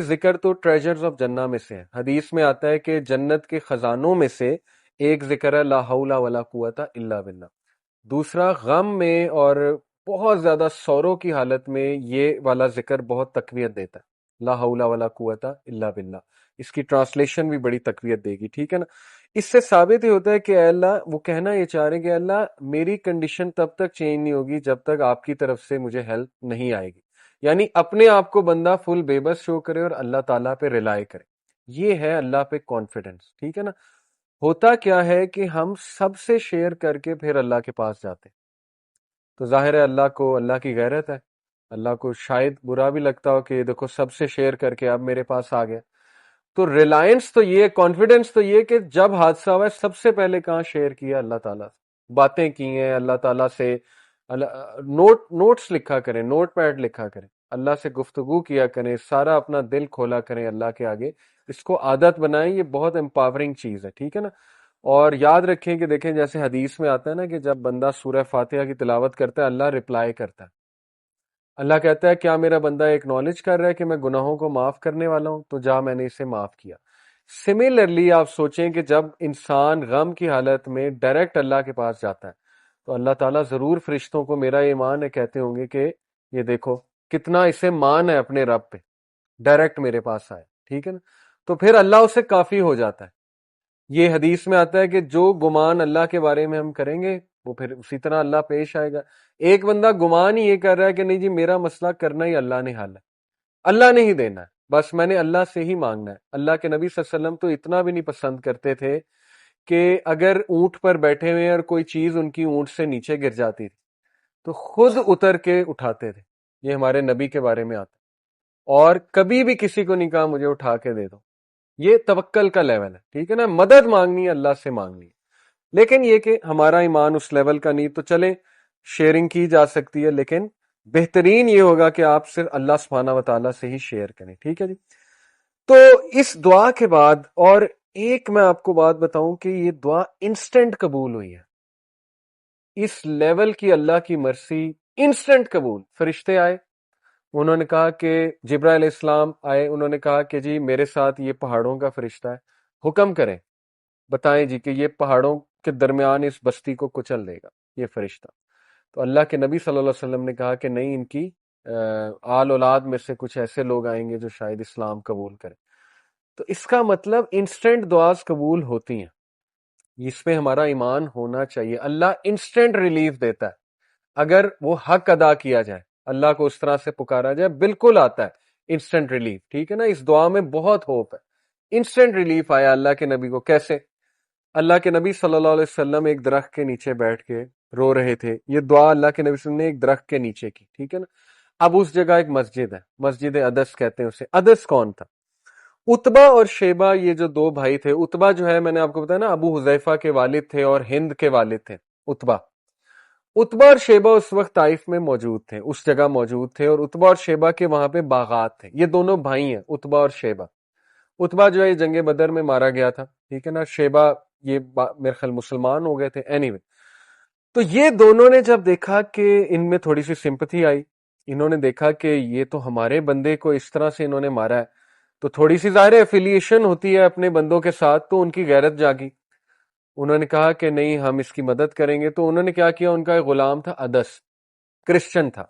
ذکر تو treasures of جنہ میں سے ہے. حدیث میں آتا ہے کہ جنت کے خزانوں میں سے ایک ذکر ہے لا حول ولا قوت الا باللہ. دوسرا غم میں اور بہت زیادہ سوروں کی حالت میں یہ والا ذکر بہت تقویت دیتا ہے، لا حول ولا قوت الا باللہ. اس کی ٹرانسلیشن بھی بڑی تقویت دے گی، ٹھیک ہے نا. اس سے ثابت ہی ہوتا ہے کہ اے اللہ، وہ کہنا یہ چاہ رہے ہیں کہ اللہ میری کنڈیشن تب تک چینج نہیں ہوگی جب تک آپ کی طرف سے مجھے ہیلپ نہیں آئے گی. یعنی اپنے آپ کو بندہ فل بے بس شو کرے اور اللہ تعالیٰ پہ ریلائی کرے. یہ ہے اللہ پہ کانفیڈنس، ٹھیک ہے نا. ہوتا کیا ہے کہ ہم سب سے شیئر کر کے پھر اللہ کے پاس جاتے ہیں. تو ظاہر ہے اللہ کو اللہ کی غیرت ہے، اللہ کو شاید برا بھی لگتا ہو کہ یہ دیکھو سب سے شیئر کر کے اب میرے پاس آ گیا. تو ریلائنس تو یہ، کانفیڈنس تو یہ کہ جب حادثہ ہوا ہے سب سے پہلے کہاں شیئر کیا؟ اللہ تعالیٰ سے باتیں کی ہیں، اللہ تعالیٰ سے نوٹس لکھا کریں، نوٹ پیڈ لکھا کریں، اللہ سے گفتگو کیا کریں، سارا اپنا دل کھولا کریں اللہ کے آگے. اس کو عادت بنائیں، یہ بہت امپاورنگ چیز ہے، ٹھیک ہے نا. اور یاد رکھیں کہ دیکھیں جیسے حدیث میں آتا ہے نا کہ جب بندہ سورہ فاتحہ کی تلاوت کرتا ہے اللہ رپلائی کرتا ہے. اللہ کہتا ہے کیا میرا بندہ ایکنالج کر رہا ہے کہ میں گناہوں کو معاف کرنے والا ہوں؟ تو جا میں نے اسے معاف کیا. سملرلی آپ سوچیں کہ جب انسان غم کی حالت میں ڈائریکٹ اللہ کے پاس جاتا ہے تو اللہ تعالیٰ ضرور فرشتوں کو، میرا ایمان ہے، کہتے ہوں گے کہ یہ دیکھو کتنا اسے مان ہے اپنے رب پہ، ڈائریکٹ میرے پاس آئے، ٹھیک ہے نا. تو پھر اللہ اسے کافی ہو جاتا ہے. یہ حدیث میں آتا ہے کہ جو گمان اللہ کے بارے میں ہم کریں گے وہ پھر اسی طرح اللہ پیش آئے گا. ایک بندہ گمان ہی یہ کر رہا ہے کہ نہیں جی میرا مسئلہ کرنا ہی اللہ نے حل ہے، اللہ نے ہی دینا ہے، بس میں نے اللہ سے ہی مانگنا ہے. اللہ کے نبی صلی اللہ علیہ وسلم تو اتنا بھی نہیں پسند کرتے تھے کہ اگر اونٹ پر بیٹھے ہوئے اور کوئی چیز ان کی اونٹ سے نیچے گر جاتی تھی تو خود اتر کے اٹھاتے تھے. یہ ہمارے نبی کے بارے میں آتا ہے. اور کبھی بھی کسی کو نہیں کہا مجھے اٹھا کے دے دو. یہ توکل کا لیول ہے، ٹھیک ہے نا. مدد مانگنی ہے اللہ سے مانگنی ہے، لیکن یہ کہ ہمارا ایمان اس لیول کا نہیں. تو چلیں شیئرنگ کی جا سکتی ہے، لیکن بہترین یہ ہوگا کہ آپ صرف اللہ سبحانہ و تعالیٰ سے ہی شیئر کریں، ٹھیک ہے جی. تو اس دعا کے بعد اور ایک میں آپ کو بات بتاؤں کہ یہ دعا انسٹنٹ قبول ہوئی ہے. اس لیول کی اللہ کی مرسی انسٹنٹ قبول. فرشتے آئے، انہوں نے کہا کہ جبرائیل علیہ السلام آئے، انہوں نے کہا کہ جی میرے ساتھ یہ پہاڑوں کا فرشتہ ہے، حکم کریں، بتائیں جی کہ یہ پہاڑوں کے درمیان اس بستی کو کچل دے گا یہ فرشتہ. تو اللہ کے نبی صلی اللہ علیہ وسلم نے کہا کہ نہیں، ان کی آل اولاد میں سے کچھ ایسے لوگ آئیں گے جو شاید اسلام قبول کریں. تو اس کا مطلب انسٹنٹ دعاز قبول ہوتی ہیں. اس پہ ہمارا ایمان ہونا چاہیے. اللہ انسٹنٹ ریلیف دیتا ہے اگر وہ حق ادا کیا جائے، اللہ کو اس طرح سے پکارا جائے، بالکل آتا ہے انسٹنٹ ریلیف، ٹھیک ہے نا. اس دعا میں بہت ہوپ ہے. انسٹنٹ ریلیف آیا اللہ کے نبی کو. کیسے؟ اللہ کے نبی صلی اللہ علیہ وسلم ایک درخت کے نیچے بیٹھ کے رو رہے تھے. یہ دعا اللہ کے نبی صلی اللہ علیہ وسلم نے ایک درخت کے نیچے کی، ٹھیک ہے نا. اب اس جگہ ایک مسجد ہے، مسجد عدس کہتے ہیں اسے. عدس کون تھا؟ اتبا اور شیبہ، یہ جو دو بھائی تھے. اتبا جو ہے میں نے آپ کو بتایا نا ابو حذیفہ کے والد تھے اور ہند کے والد تھے اتبا. اتبا اور شیبہ اس وقت طائف میں موجود تھے، اس جگہ موجود تھے، اور اتبا اور شیبہ کے وہاں پہ باغات تھے. یہ دونوں بھائی ہیں اتبا اور شیبہ. اتبا جو ہے یہ جنگ بدر میں مارا گیا تھا، ٹھیک ہے نا. شیبہ یہ میرے خیال مسلمان ہو گئے تھے. اینی وے، تو یہ دونوں نے جب دیکھا کہ ان میں تھوڑی سی سمپتھی آئی، انہوں نے دیکھا کہ یہ تو ہمارے بندے کو اس طرح سے انہوں نے مارا ہے، تو تھوڑی سی ظاہر ایفیلیشن ہوتی ہے اپنے بندوں کے ساتھ، تو ان کی غیرت جاگی. انہوں نے کہا کہ نہیں ہم اس کی مدد کریں گے. تو انہوں نے کیا کیا، ان کا ایک غلام تھا عدس، کرسچن تھا.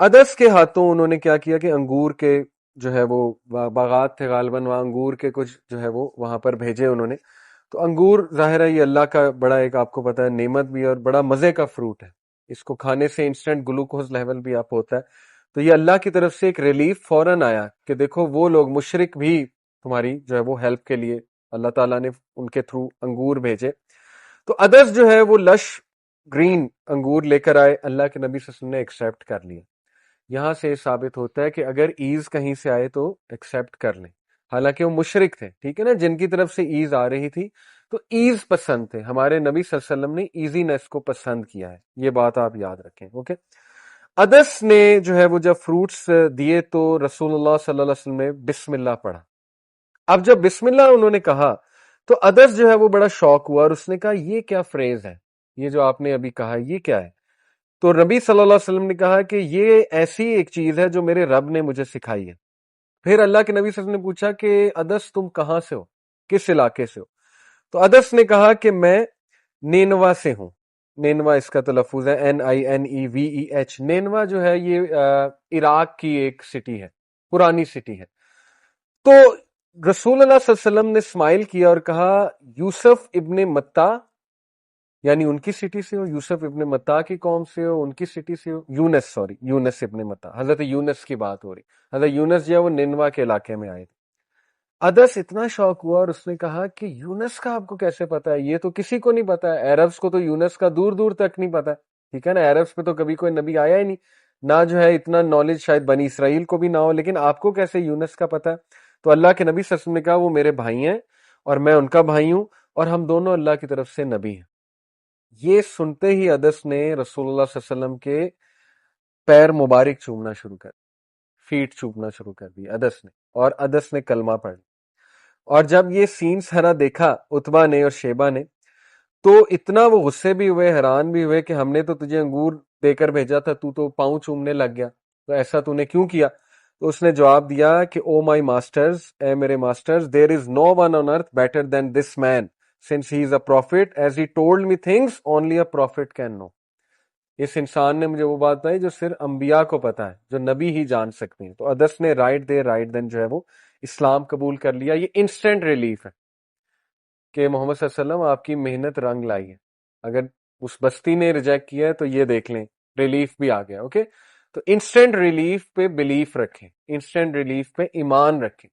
عدس کے ہاتھوں انہوں نے کیا کیا کہ انگور کے جو ہے وہ باغات تھے غالباً، وہاں انگور کے کچھ جو ہے وہ وہاں پر بھیجے انہوں نے. تو انگور ظاہر ہے یہ اللہ کا بڑا ایک آپ کو پتہ ہے نعمت بھی ہے اور بڑا مزے کا فروٹ ہے. اس کو کھانے سے انسٹنٹ گلوکوز لیول بھی آپ ہوتا ہے. تو یہ اللہ کی طرف سے ایک ریلیف فوراً آیا کہ دیکھو وہ لوگ مشرک بھی تمہاری جو ہے وہ ہیلپ کے لیے اللہ تعالیٰ نے ان کے تھرو انگور بھیجے. تو عدس جو ہے وہ لش گرین انگور لے کر آئے، اللہ کے نبی صلی اللہ علیہ وسلم نے ایکسیپٹ کر لیا. یہاں سے یہ ثابت ہوتا ہے کہ اگر ایز کہیں سے آئے تو ایکسیپٹ کر لیں. حالانکہ وہ مشرک تھے، ٹھیک ہے نا، جن کی طرف سے ایز آ رہی تھی تو ایز پسند تھے. ہمارے نبی صلی اللہ علیہ وسلم نے ایزینس کو پسند کیا ہے، یہ بات آپ یاد رکھیں. اوکے، عدس نے جو ہے وہ جب فروٹس دیے تو رسول اللہ صلی اللہ علیہ وسلم نے بسم اللہ پڑھا. اب جب بسم اللہ انہوں نے کہا تو عدس جو ہے وہ بڑا شوق ہوا اور اس نے کہا یہ کیا فریز ہے، یہ جو آپ نے ابھی کہا یہ کیا ہے؟ تو نبی صلی اللہ علیہ وسلم نے کہا کہ یہ ایسی ایک چیز ہے جو میرے رب نے مجھے سکھائی ہے. پھر اللہ کے نبی صلی اللہ علیہ وسلم نے پوچھا کہ ادس تم کہاں سے ہو، کس علاقے سے ہو؟ تو ادس نے کہا کہ میں نینوا سے ہوں. نینوا اس کا تلفظ ہے NINEVEH. نینوا جو ہے یہ عراق کی ایک سٹی ہے، پرانی سٹی ہے. تو رسول اللہ صلی اللہ علیہ وسلم نے اسمائل کیا اور کہا یوسف ابن متا، یعنی ان کی سٹی سے ہو، یوسف ابن متا کی قوم سے ہو، ان کی سٹی سے ہو. یونس ابن متا، حضرت یونس کی بات ہو رہی. حضرت یونس جو ہے وہ نینوا کے علاقے میں آئے تھے. ادس اتنا شوق ہوا اور اس نے کہا کہ یونس کا آپ کو کیسے پتا ہے؟ یہ تو کسی کو نہیں پتا ہے، عربس کو تو یونس کا دور دور تک نہیں پتا. ٹھیک ہے نا، عربس پہ تو کبھی کوئی نبی آیا ہی نہیں، نہ جو ہے اتنا نالج شاید بنی اسرائیل کو بھی نہ ہو، لیکن آپ کو کیسے یونس کا پتا ہے؟ تو اللہ کے نبی صلی اللہ علیہ وسلم نے کہا وہ میرے بھائی ہیں اور میں ان کا بھائی ہوں، اور ہم دونوں اللہ کی طرف سے نبی ہیں. یہ سنتے ہی ادس نے رسول اللہ صلی اللہ علیہ وسلم کے پیر مبارک چومنا شروع کر، فیٹ چومنا شروع کر دی ادس نے، اور ادس نے کلمہ پڑھ. اور جب یہ سین سارا دیکھا عتبہ نے اور شیبہ نے، تو اتنا وہ غصے بھی ہوئے، حیران بھی ہوئے کہ ہم نے تو تجھے انگور دے کر بھیجا تھا، تو پاؤں چومنے لگ گیا، تو ایسا تو نے کیوں کیا؟ تو اس نے جواب دیا کہ او مائی ماسٹرز، اے میرے masters, there is no one on earth better than this man since he is a prophet as he told me things only a prophet can know. اس انسان نے مجھے وہ بات بتائی جو صرف انبیاء کو پتا ہے، جو نبی ہی جان سکتے ہیں. تو ادس نے رائٹ دین جو ہے وہ اسلام قبول کر لیا. یہ انسٹنٹ ریلیف ہے کہ محمد صلی اللہ علیہ وسلم آپ کی محنت رنگ لائی ہے. اگر اس بستی نے ریجیکٹ کیا ہے تو یہ دیکھ لیں ریلیف بھی آ گیا. اوکے، تو انسٹنٹ ریلیف پہ بلیف رکھیں، انسٹنٹ ریلیف پہ ایمان رکھیں.